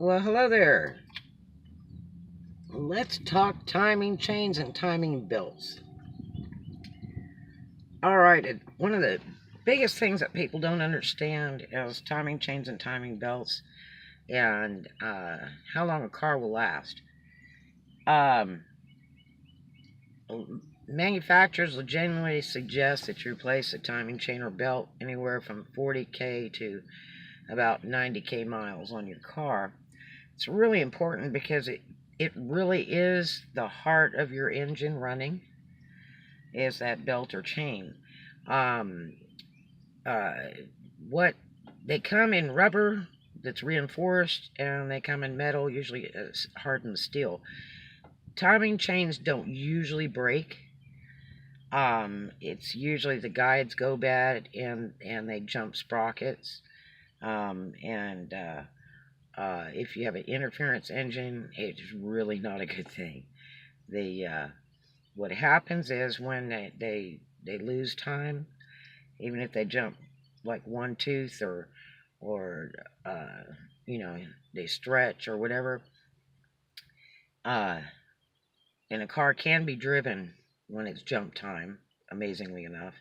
Well, hello there. Let's talk timing chains and timing belts. All right, one of the biggest things that people don't understand is timing chains and timing belts and how long a car will last. Um, Manufacturers will generally suggest that you replace a timing chain or belt anywhere from 40K to about 90K miles on your car. It's really important because it really is the heart of your engine running, is that belt or chain. Um, uh, what they come in rubber that's reinforced, and they come in metal, usually hardened steel. Timing chains don't usually break. It's usually the guides go bad and they jump sprockets. And If you have an interference engine, it's really not a good thing. The What happens is when they lose time, even if they jump like one tooth or uh, they stretch or whatever, uh, and a car can be driven when it's jump time, amazingly enough.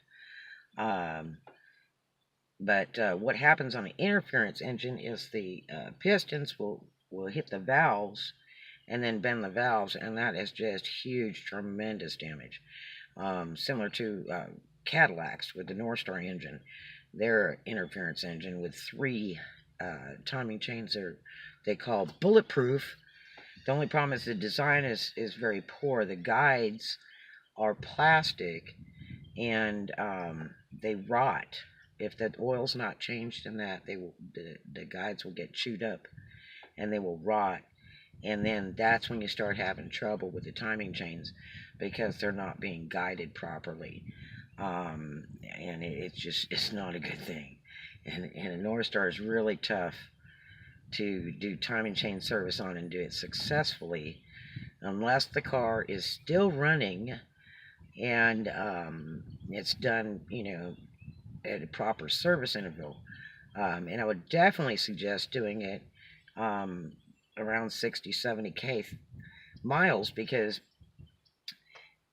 Um, but what happens on an interference engine is the pistons will hit the valves and then bend the valves, and that is just huge, tremendous damage. Similar to Cadillacs with the North Star engine, their interference engine with three timing chains they call bulletproof. The only problem is the design is very poor. The guides are plastic, and they rot. If the oil's not changed in that, the guides will get chewed up and they will rot. And then that's when you start having trouble with the timing chains because they're not being guided properly. And it's not a good thing. And a North Star is really tough to do timing chain service on and do it successfully unless the car is still running and it's done, at a proper service interval. And I would definitely suggest doing it around 60, 70K miles, because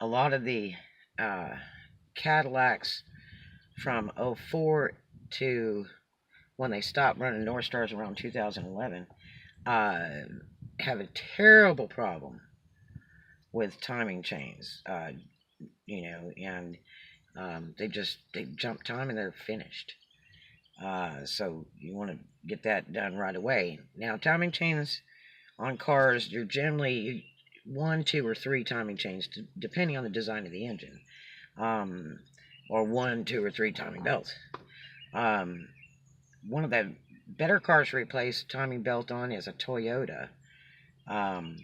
a lot of the uh, Cadillacs from '04 to when they stopped running North Stars around 2011 uh, have a terrible problem with timing chains. And they jump time and they're finished. So you want to get that done right away. Now, timing chains on cars, you're generally one, two, or three timing chains, depending on the design of the engine, um, or one, two, or three timing belts. Um, One of the better cars to replace timing belt on is a Toyota. Um,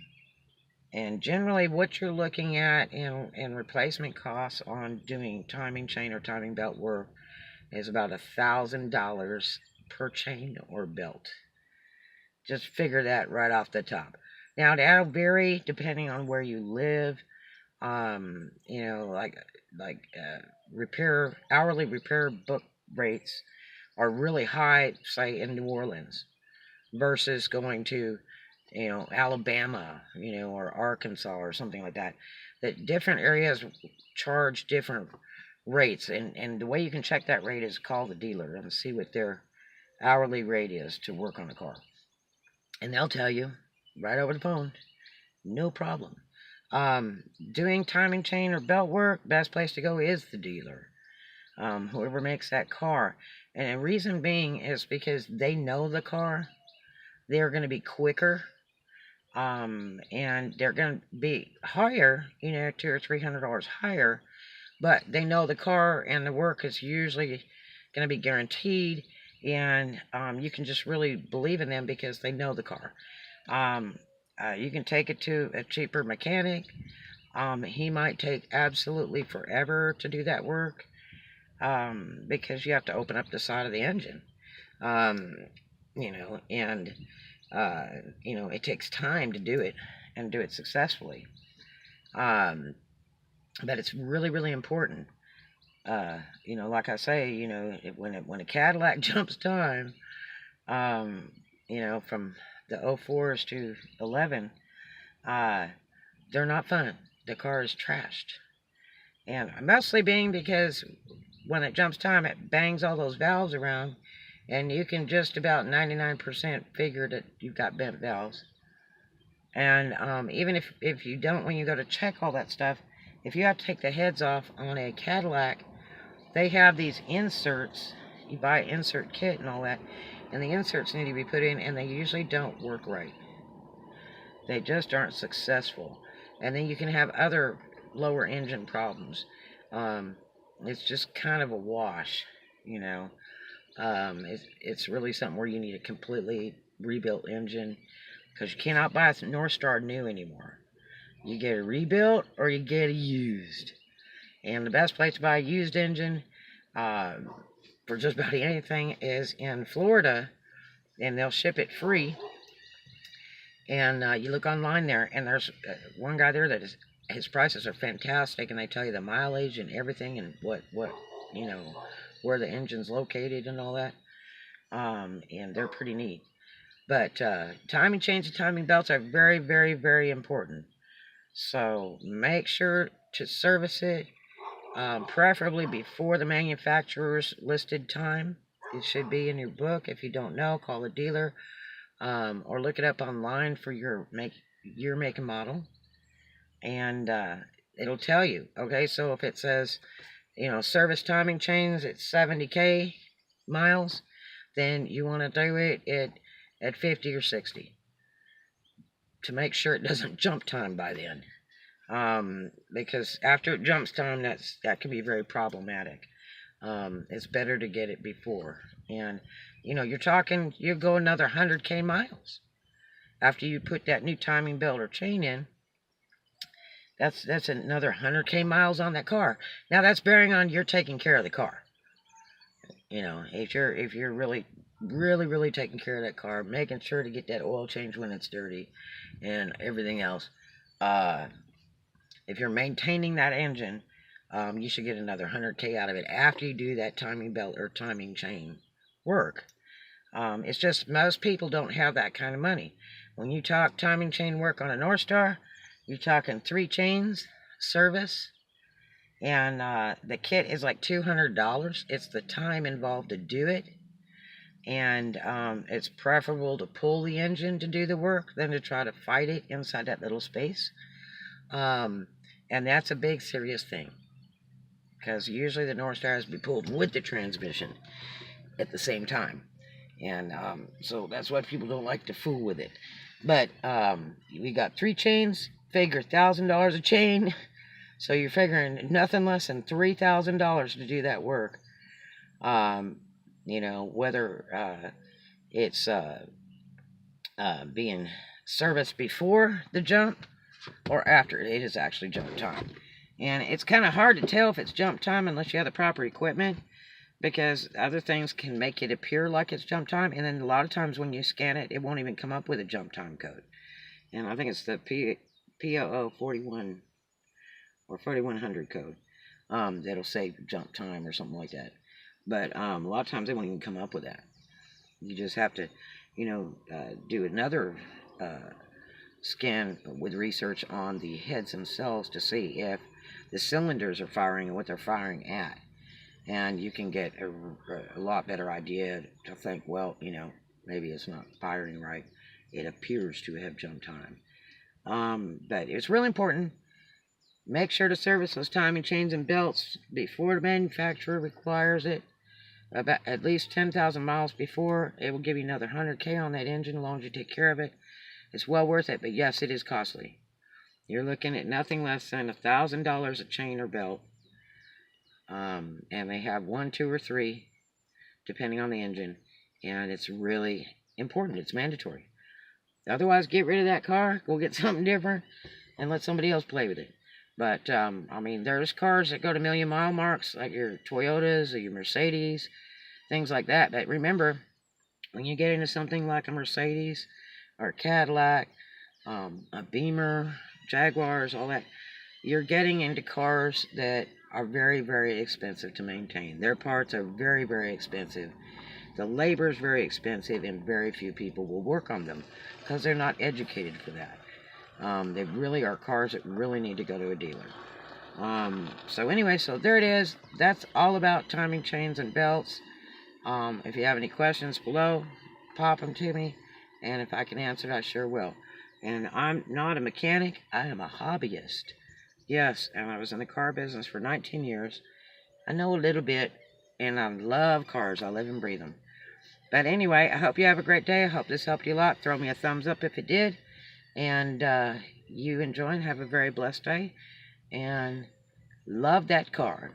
and generally, what you're looking at in replacement costs on doing timing chain or timing belt work is about $1,000 per chain or belt. Just figure that right off the top. Now, that'll vary depending on where you live. Like hourly repair book rates are really high, say in New Orleans, versus going to, Alabama, or Arkansas or something like that. That different areas charge different rates, and the way you can check that rate is call the dealer and see what their hourly rate is to work on a car, and they'll tell you right over the phone, no problem. Um, Doing timing chain or belt work, best place to go is the dealer, whoever makes that car. And the reason being is because they know the car, they're going to be quicker, and they're going to be higher, $200 or $300 higher, but they know the car and the work is usually going to be guaranteed, and you can just really believe in them because they know the car. Um, you can take it to a cheaper mechanic. He might take absolutely forever to do that work, because you have to open up the side of the engine. Um, and it takes time to do it and do it successfully. Um, but it's really, really important. Like I say, when a Cadillac jumps time, um, from the 04s to 11, they're not fun. The car is trashed. And mostly being because when it jumps time, it bangs all those valves around, and you can just about 99% figure that you've got bent valves. And even if you don't, when you go to check all that stuff, if you have to take the heads off on a Cadillac, they have these inserts. You buy insert kit and all that, and the inserts need to be put in, and they usually don't work right. They just aren't successful. And then you can have other lower engine problems. It's just kind of a wash, It's really something where you need a completely rebuilt engine, because you cannot buy a North Star new anymore. You get a rebuilt or you get a used. And the best place to buy a used engine for just about anything is in Florida, and they'll ship it free. And you look online there, and there's one guy there that his prices are fantastic, and they tell you the mileage and everything, and what where the engine's located and all that. And they're pretty neat. But timing chains and timing belts are very, very, very important. So make sure to service it, preferably before the manufacturer's listed time. It should be in your book. If you don't know, call the dealer, or look it up online for your make and model, and it'll tell you. Okay, so if it says, service timing chains at 70K miles, then you want to do it at 50 or 60 to make sure it doesn't jump time by then. Because after it jumps time, that can be very problematic. It's better to get it before. And you go another 100K miles after you put that new timing belt or chain in. That's another 100K miles on that car. Now that's bearing on you're taking care of the car. If you're really, really, really taking care of that car, making sure to get that oil change when it's dirty, and everything else. If you're maintaining that engine, you should get another 100K out of it after you do that timing belt or timing chain work. It's just most people don't have that kind of money. When you talk timing chain work on a North Star, you're talking 3 chains, service, and the kit is like $200. It's the time involved to do it, and it's preferable to pull the engine to do the work than to try to fight it inside that little space. And that's a big serious thing, because usually the North Star has to be pulled with the transmission at the same time. And so that's why people don't like to fool with it. But we got 3 chains, figure $1,000 a chain. So you're figuring nothing less than $3,000 to do that work. Whether it's being serviced before the jump or after it is actually jump time. And it's kind of hard to tell if it's jump time unless you have the proper equipment, because other things can make it appear like it's jump time, and then a lot of times when you scan it, it won't even come up with a jump time code. And I think it's the POO 41 or 4100 code that'll say jump time or something like that. But a lot of times they won't even come up with that. You just have to, do another scan with research on the heads themselves to see if the cylinders are firing and what they're firing at. And you can get a lot better idea to think, well, maybe it's not firing right. It appears to have jump time. But it's really important. Make sure to service those timing chains and belts before the manufacturer requires it. About at least 10,000 miles before. It will give you another 100K on that engine as long as you take care of it. It's well worth it, but yes, it is costly. You're looking at nothing less than $1,000 a chain or belt. And they have 1, 2, or 3, depending on the engine. And it's really important. It's mandatory. Otherwise, get rid of that car, go get something different, and let somebody else play with it. But, there's cars that go to million-mile marks, like your Toyotas or your Mercedes, things like that. But remember, when you get into something like a Mercedes or a Cadillac, a Beamer, Jaguars, all that, you're getting into cars that are very, very expensive to maintain. Their parts are very, very expensive. The labor is very expensive, and very few people will work on them because they're not educated for that. They really are cars that really need to go to a dealer. So anyway, so there it is. That's all about timing chains and belts. If you have any questions below, pop them to me, and if I can answer it, I sure will. And I'm not a mechanic, I am a hobbyist. Yes, and I was in the car business for 19 years. I know a little bit, and I love cars. I live and breathe them. But anyway, I hope you have a great day. I hope this helped you a lot. Throw me a thumbs up if it did. And you enjoy and have a very blessed day. And love that car.